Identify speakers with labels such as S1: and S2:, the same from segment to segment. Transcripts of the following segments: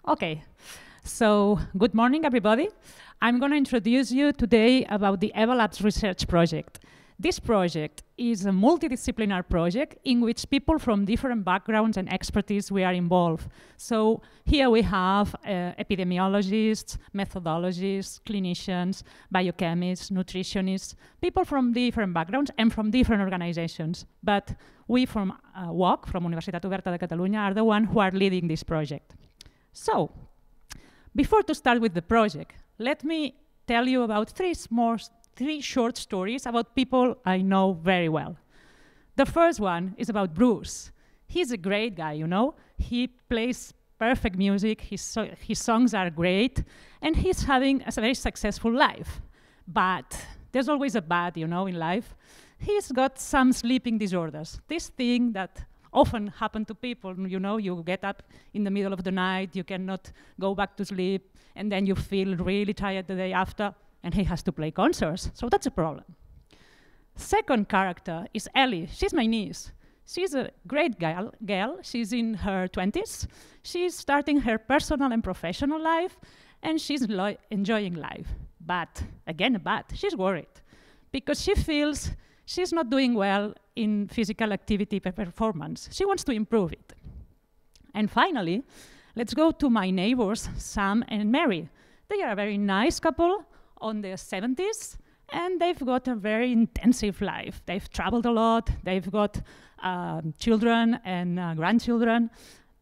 S1: Okay, so good morning, everybody. I'm going to introduce you today about the EVA Labs research project. This project is a multidisciplinary project in which people from different backgrounds and expertise we are involved. So here we have epidemiologists, methodologists, clinicians, biochemists, nutritionists, people from different backgrounds and from different organizations. But we from UOC, from Universitat Oberta de Catalunya, are the ones who are leading this project. So, before to start with the project, let me tell you about three short stories about people I know very well. The first one is about Bruce. He's a great guy, you know. He plays perfect music, his songs are great, and he's having a very successful life. But there's always a but, you know, in life. He's got some sleeping disorders. This thing that often happen to people, you know, you get up in the middle of the night, you cannot go back to sleep, and then you feel really tired the day after, and he has to play concerts. So that's a problem. Second character is Ellie. She's my niece. She's a great girl. She's in her 20s. She's starting her personal and professional life, and she's enjoying life. But, again, she's worried because she feels she's not doing well in physical activity performance. She wants to improve it. And finally, let's go to my neighbors, Sam and Mary. They are a very nice couple on their 70s, and they've got a very intensive life. They've traveled a lot, they've got children and grandchildren,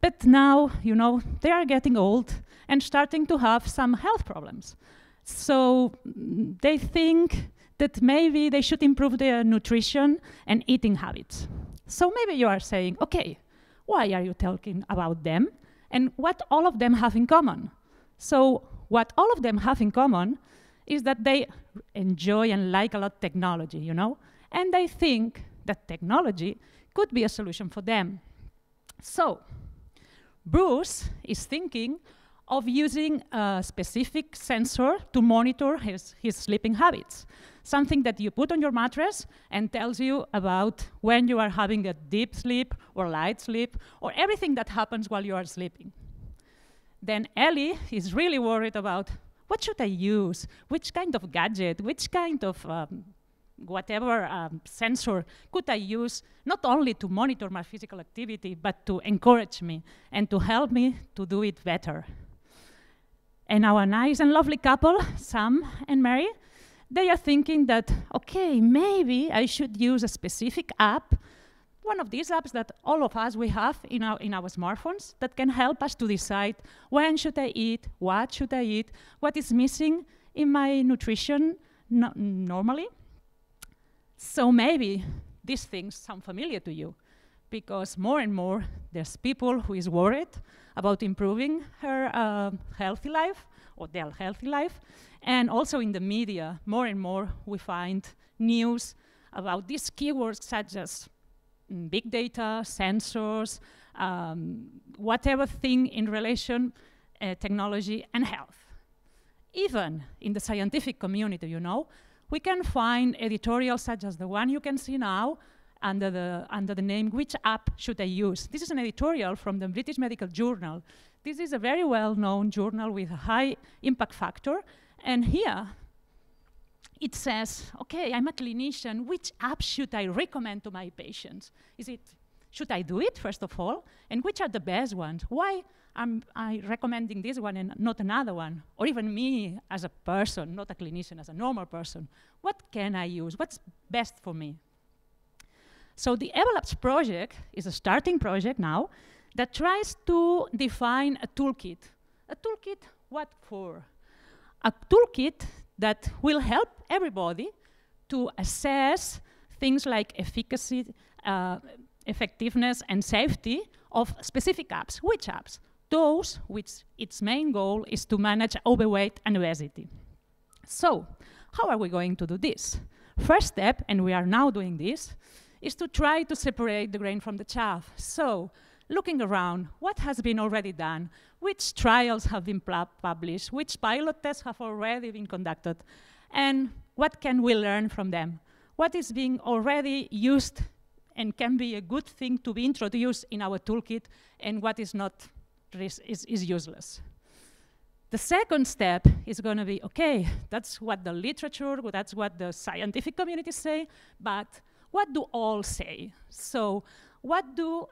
S1: but now, you know, they are getting old and starting to have some health problems. So they think that maybe they should improve their nutrition and eating habits. So maybe you are saying, okay, why are you talking about them? And what all of them have in common? So what all of them have in common is that they enjoy and like a lot technology, you know? And they think that technology could be a solution for them. So Bruce is thinking of using a specific sensor to monitor his sleeping habits. Something that you put on your mattress and tells you about when you are having a deep sleep or light sleep or everything that happens while you are sleeping. Then Ellie is really worried about what should I use, which kind of gadget, which kind of sensor could I use, not only to monitor my physical activity, but to encourage me and to help me to do it better. And our nice and lovely couple, Sam and Mary, they are thinking that, okay, maybe I should use a specific app, one of these apps that all of us we have in our smartphones that can help us to decide when should I eat, what should I eat, what is missing in my nutrition normally. So maybe these things sound familiar to you because more and more there's people who is worried about improving her healthy life or their healthy life. And also in the media, more and more we find news about these keywords such as big data, sensors, whatever thing in relation technology and health. Even in the scientific community, you know, we can find editorials such as the one you can see now under the name, which app should I use? This is an editorial from the British Medical Journal. This is a very well-known journal with a high impact factor. And here, it says, okay, I'm a clinician, which app should I recommend to my patients? Should I do it, first of all? And which are the best ones? Why am I recommending this one and not another one? Or even me as a person, not a clinician, as a normal person, what can I use? What's best for me? So the EVA Labs project is a starting project now that tries to define a toolkit. A toolkit, what for? A toolkit that will help everybody to assess things like efficacy, effectiveness, and safety of specific apps. Which apps? Those which its main goal is to manage overweight and obesity. So, how are we going to do this? First step, and we are now doing this, is to try to separate the grain from the chaff. So, looking around, what has been already done, which trials have been published, which pilot tests have already been conducted, and what can we learn from them? What is being already used and can be a good thing to be introduced in our toolkit, and what is not, is useless. The second step is going to be, okay, that's what the literature, that's what the scientific community say, but what do all say? So what do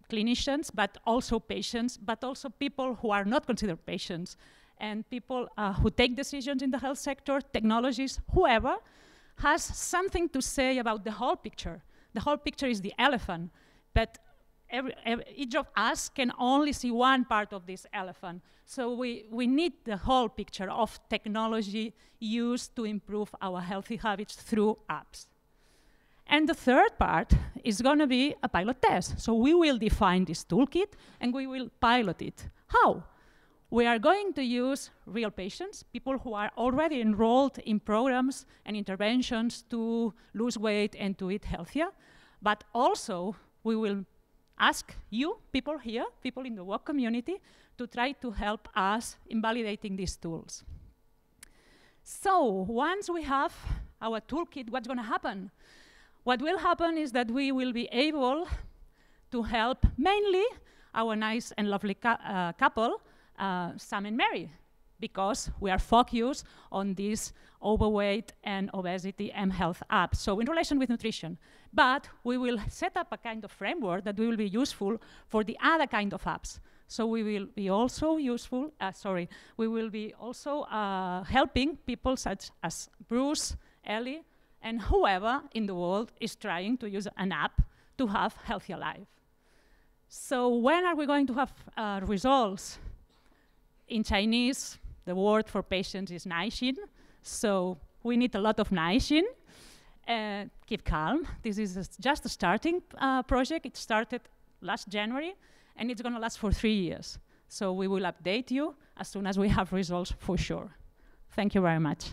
S1: clinicians, but also patients, but also people who are not considered patients, and people who take decisions in the health sector, technologies, whoever, has something to say about the whole picture. The whole picture is the elephant, but each of us can only see one part of this elephant. So we need the whole picture of technology used to improve our healthy habits through apps. And the third part is going to be a pilot test. So we will define this toolkit and we will pilot it. How? We are going to use real patients, people who are already enrolled in programs and interventions to lose weight and to eat healthier. But also, we will ask you, people here, people in the work community, to try to help us in validating these tools. So once we have our toolkit, what's going to happen? What will happen is that we will be able to help mainly our nice and lovely couple, Sam and Mary, because we are focused on this overweight and obesity and health apps, so in relation with nutrition. But we will set up a kind of framework that will be useful for the other kind of apps. So we will be also useful, we will be also helping people such as Bruce, Ellie, and whoever in the world is trying to use an app to have healthier life. So when are we going to have results? In Chinese, the word for patients is naixin, so we need a lot of naixin. Keep calm. This is just a starting project. It started last January, and it's going to last for 3 years. So we will update you as soon as we have results for sure. Thank you very much.